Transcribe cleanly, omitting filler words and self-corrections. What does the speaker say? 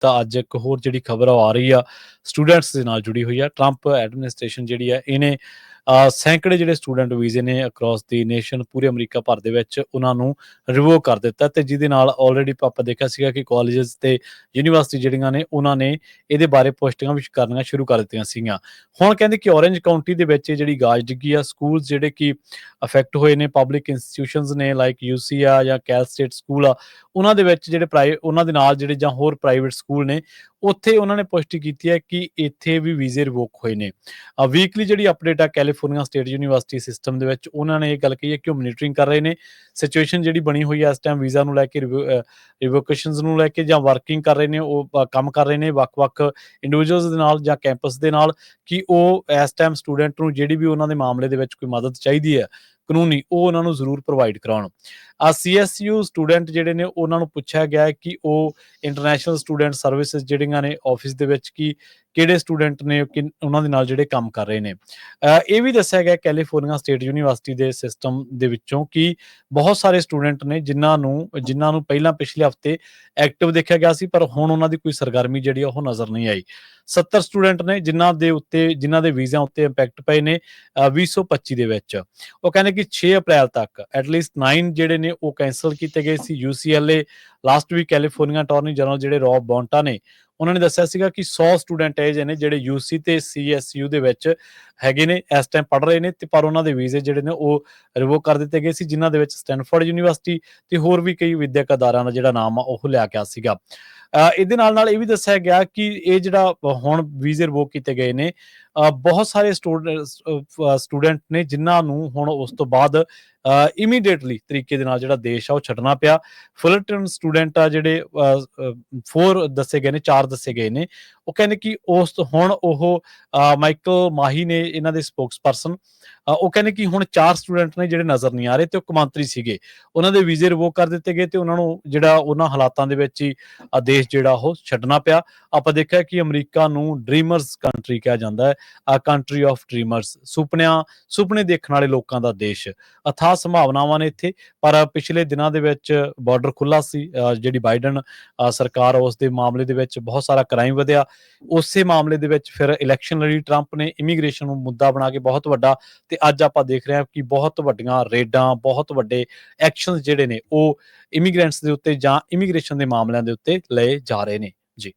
ਤਾਂ ਅੱਜ ਇੱਕ ਹੋਰ ਜਿਹੜੀ ਖਬਰ ਆ ਰਹੀ ਆ ਸਟੂਡੈਂਟਸ ਦੇ ਨਾਲ ਜੁੜੀ ਹੋਈ ਆ। ਟਰੰਪ ਐਡਮਿਨਿਸਟ੍ਰੇਸ਼ਨ ਜਿਹੜੀ ਹੈ ਇਹਨੇ ਸੈਂਕੜੇ ਜਿਹੜੇ ਸਟੂਡੈਂਟ ਵੀਜ਼ੇ ਨੇ ਅਕ੍ਰੋਸ ਦੀ ਨੇਸ਼ਨ ਪੂਰੇ ਅਮਰੀਕਾ ਭਰ ਦੇ ਵਿੱਚ ਉਹਨਾਂ ਨੂੰ ਰਿਵੋਕ ਕਰ ਦਿੱਤਾ ਤੇ ਜਿਹਦੇ ਨਾਲ ਆਲਰੇਡੀ ਆਪਾਂ ਦੇਖਿਆ ਸੀਗਾ ਕਿ ਕਾਲਜਸ ਤੇ ਯੂਨੀਵਰਸਿਟੀ ਜਿਹੜੀਆਂ ਨੇ ਉਹਨਾਂ ਨੇ ਇਹਦੇ ਬਾਰੇ ਪੋਸਟਿੰਗਾਂ ਵੀ ਕਰਨੀਆਂ ਸ਼ੁਰੂ ਕਰ ਦਿੱਤੀਆਂ ਸੀਗੀਆਂ। ਹੁਣ ਕਹਿੰਦੇ ਕਿ ਔਰੇਂਜ ਕਾਉਂਟੀ ਦੇ ਵਿੱਚ ਇਹ ਜਿਹੜੀ ਗਾਜ ਡਿੱਗੀ ਆ, ਸਕੂਲ ਜਿਹੜੇ ਕਿ ਅਫੈਕਟ ਹੋਏ ਨੇ, ਪਬਲਿਕ ਇੰਸਟੀਟਿਊਸ਼ਨਸ ਨੇ ਲਾਈਕ ਯੂਸੀ ਆ ਜਾਂ ਕੈਲ ਸਟੇਟ ਸਕੂਲ ਆ, ਉਹਨਾਂ ਦੇ ਵਿੱਚ ਜਿਹੜੇ ਉਹਨਾਂ ਦੇ ਨਾਲ ਜਿਹੜੇ ਜਾਂ ਹੋਰ ਪ੍ਰਾਈਵੇਟ ਸਕੂਲ ਨੇ ਉੱਥੇ ਉਹਨਾਂ ਨੇ ਪੁਸ਼ਟੀ ਕੀਤੀ ਹੈ ਕਿ ਇੱਥੇ ਵੀ ਵੀਜ਼ੇ ਰਿਵੋਕ ਹੋਏ ਨੇ। ਵੀਕਲੀ ਜਿਹੜੀ ਅਪਡੇਟ ਆ ਕੈਲੀਫੋਰਨੀਆ ਸਟੇਟ ਯੂਨੀਵਰਸਿਟੀ ਸਿਸਟਮ ਦੇ ਵਿੱਚ ਉਹਨਾਂ ਨੇ ਇਹ ਗੱਲ ਕਹੀ ਹੈ ਕਿ ਉਹ ਮੋਨੀਟਰਿੰਗ ਕਰ ਰਹੇ ਨੇ ਸਿਚੁਏਸ਼ਨ ਜਿਹੜੀ ਬਣੀ ਹੋਈ ਹੈ ਇਸ ਟਾਈਮ ਵੀਜ਼ਾ ਨੂੰ ਲੈ ਕੇ, ਰਿਵੋਕੇਸ਼ਨਸ ਨੂੰ ਲੈ ਕੇ, ਜਾਂ ਵਰਕਿੰਗ ਕਰ ਰਹੇ ਨੇ, ਉਹ ਕੰਮ ਕਰ ਰਹੇ ਨੇ ਵੱਖ-ਵੱਖ ਇੰਡੀਵਿਜੂਅਲਸ ਦੇ ਨਾਲ ਜਾਂ ਕੈਂਪਸ ਦੇ ਨਾਲ ਕਿ ਉਹ ਇਸ ਟਾਈਮ ਸਟੂਡੈਂਟ ਨੂੰ ਜਿਹੜੀ ਵੀ ਉਹਨਾਂ ਦੇ ਮਾਮਲੇ ਦੇ ਵਿੱਚ ਕੋਈ ਮਦਦ ਚਾਹੀਦੀ ਹੈ ਕਾਨੂੰਨੀ, ਉਹ ਉਹਨਾਂ ਨੂੰ ਜ਼ਰੂਰ ਪ੍ਰੋਵਾਈਡ ਕਰਾਉਣ। CSU ਸਟੂਡੈਂਟ ਜਿਹੜੇ ਨੇ ਉਹਨਾਂ ਨੂੰ ਪੁੱਛਿਆ ਗਿਆ ਹੈ ਕਿ ਉਹ ਇੰਟਰਨੈਸ਼ਨਲ ਸਟੂਡੈਂਟ ਸਰਵਿਸਿਜ਼ ਜਿਹੜੀਆਂ ਨੇ ਆਫਿਸ ਦੇ ਵਿੱਚ ਕਿ ਕਿਹੜੇ ਸਟੂਡੈਂਟ ਨੇ ਉਹਨਾਂ ਦੇ ਨਾਲ ਜਿਹੜੇ ਕੰਮ ਕਰ ਰਹੇ ਨੇ। ਇਹ ਵੀ ਦੱਸਿਆ ਗਿਆ ਕੈਲੀਫੋਰਨੀਆ ਸਟੇਟ ਯੂਨੀਵਰਸਿਟੀ ਦੇ ਸਿਸਟਮ ਦੇ ਵਿੱਚੋਂ ਕਿ ਬਹੁਤ ਸਾਰੇ ਸਟੂਡੈਂਟ ਨੇ ਜਿਨ੍ਹਾਂ ਨੂੰ ਪਹਿਲਾਂ ਪਿਛਲੇ ਹਫ਼ਤੇ ਐਕਟਿਵ ਦੇਖਿਆ ਗਿਆ ਸੀ ਪਰ ਹੁਣ ਉਹਨਾਂ ਦੀ ਕੋਈ ਸਰਗਰਮੀ ਜਿਹੜੀ ਉਹ ਨਜ਼ਰ ਨਹੀਂ ਆਈ। 70 ਸਟੂਡੈਂਟ ਨੇ ਜਿਨ੍ਹਾਂ ਦੇ ਵੀਜ਼ਿਆਂ ਉੱਤੇ ਇੰਪੈਕਟ ਪਏ ਨੇ 2025 ਦੇ ਵਿੱਚ। ਉਹ ਕਹਿੰਦੇ ਕਿ 6 ਅਪ੍ਰੈਲ ਤੱਕ ਐਟਲੀਸਟ 9 ਜਿਹੜੇ ਨੇ ਉਹ ਕੈਂਸਲ ਕੀਤੇ ਗਏ ਸੀ। UCLA last week California attorney general ਜਿਹੜੇ ਰੌਬ ਬੌਂਟਾ ਨੇ ਉਹਨਾਂ ਨੇ ਦੱਸਿਆ ਸੀਗਾ ਕਿ 100 ਸਟੂਡੈਂਟ ਇਹ ਜਿਹੇ ਨੇ ਜਿਹੜੇ UC ਤੇ CSU ਦੇ ਵਿੱਚ ਹੈਗੇ ਨੇ, ਇਸ ਟਾਈਮ ਪੜ੍ਹ ਰਹੇ ਨੇ ਤੇ ਪਰ ਉਹਨਾਂ ਦੇ ਵੀਜ਼ੇ ਜਿਹੜੇ ਨੇ ਉਹ ਰਿਵੋਕ ਕਰ ਦਿੱਤੇ ਗਏ ਸੀ, ਜਿਨ੍ਹਾਂ ਦੇ ਵਿੱਚ ਸਟੈਨਫੋਰਡ ਯੂਨੀਵਰਸਿਟੀ ਤੇ ਹੋਰ ਵੀ ਕਈ ਵਿਦਿਅਕ ਅਦਾਰਿਆਂ ਦਾ ਜਿਹੜਾ ਨਾਮ ਆ ਉਹ ਲਿਆ ਗਿਆ ਸੀਗਾ। ਇਹਦੇ ਨਾਲ ਇਹ ਵੀ ਦੱਸਿਆ ਗਿਆ ਕਿ ਇਹ ਜਿਹੜਾ ਹੁਣ ਵੀਜ਼ੇ ਰਿਵੋਕ ਕੀਤੇ ਗਏ ਨੇ, ਬਹੁਤ ਸਾਰੇ ਸਟੂਡੈਂਟ ਨੇ ਜਿਨ੍ਹਾਂ ਨੂੰ ਹੁਣ ਉਸ ਤੋਂ ਬਾਅਦ ਇਮੀਡੀਏਟਲੀ ਤਰੀਕੇ ਦੇ ਨਾਲ ਜਿਹੜਾ ਦੇਸ਼ ਆ ਉਹ ਛੱਡਣਾ ਪਿਆ। ਫੁਲਟਨ ਸਟੂਡੈਂਟ ਆ ਜਿਹੜੇ 4 ਦੱਸੇ ਗਏ ਨੇ, 4 ਦੱਸੇ ਗਏ ਨੇ। ਉਹ ਕਹਿੰਦੇ ਕਿ ਹੁਣ ਉਹ ਮਾਈਕਲ ਮਾਹੀ ਨੇ ਇਹਨਾਂ ਦੇ ਸਪੋਕਸਪਰਸਨ, ਉਹ ਕਹਿੰਦੇ ਕਿ ਹੁਣ 4 ਸਟੂਡੈਂਟ ਨੇ ਜਿਹੜੇ ਨਜ਼ਰ ਨਹੀਂ ਆ ਰਹੇ ਤੇ ਉਹ ਕੌਮਾਂਤਰੀ ਸੀਗੇ, ਉਹਨਾਂ ਦੇ ਵੀਜ਼ੇ ਰਿਵੋਕ ਕਰ ਦਿੱਤੇ ਗਏ ਤੇ ਉਹਨਾਂ ਨੂੰ ਜਿਹੜਾ ਉਹਨਾਂ ਹਾਲਾਤਾਂ ਦੇ ਵਿੱਚ ਹੀ ਦੇਸ਼ ਜਿਹੜਾ ਉਹ ਛੱਡਣਾ ਪਿਆ। ਆਪਾਂ ਦੇਖਿਆ ਕਿ ਅਮਰੀਕਾ ਨੂੰ ਡ੍ਰੀਮਰਸ ਕੰਟਰੀ ਕਿਹਾ ਜਾਂਦਾ ਹੈ, ਕੰਟਰੀ ਆਫ ਡ੍ਰੀਮਰਸ, ਸੁਪਨੇ ਦੇਖਣ ਵਾਲੇ ਲੋਕਾਂ ਦਾ ਦੇਸ਼। ਅਥਾਹ ਸੰਭਾਵਨਾਵਾਂ ਨੇ ਇੱਥੇ, ਪਰ ਪਿਛਲੇ ਦਿਨਾਂ ਦੇ ਵਿੱਚ ਬਾਰਡਰ ਖੁੱਲ੍ਹਾ ਸੀ, ਜਿਹੜੀ ਬਾਈਡਨ ਸਰਕਾਰ ਉਸ ਦੇ ਮਾਮਲੇ ਦੇ ਵਿੱਚ ਬਹੁਤ ਸਾਰਾ ਕ੍ਰਾਈਮ ਵਧਿਆ। ਉਸੇ ਮਾਮਲੇ ਦੇ ਵਿੱਚ ਫਿਰ ਇਲੈਕਸ਼ਨ ਲੜੀ ਟਰੰਪ ਨੇ, ਇਮੀਗ੍ਰੇਸ਼ਨ ਨੂੰ ਮੁੱਦਾ ਬਣਾ ਕੇ ਬਹੁਤ ਵੱਡਾ, ਤੇ ਅੱਜ ਆਪਾਂ ਦੇਖ ਰਹੇ ਹਾਂ ਕਿ ਬਹੁਤ ਵੱਡੀਆਂ ਰੇਡਾਂ, ਬਹੁਤ ਵੱਡੇ ਐਕਸ਼ਨ ਜਿਹੜੇ ਨੇ ਉਹ ਇਮੀਗ੍ਰੈਂਟਸ ਦੇ ਉੱਤੇ ਜਾਂ ਇਮੀਗ੍ਰੇਸ਼ਨ ਦੇ ਮਾਮਲਿਆਂ ਦੇ ਉੱਤੇ ਲਏ ਜਾ ਰਹੇ ਨੇ। ਜੀ।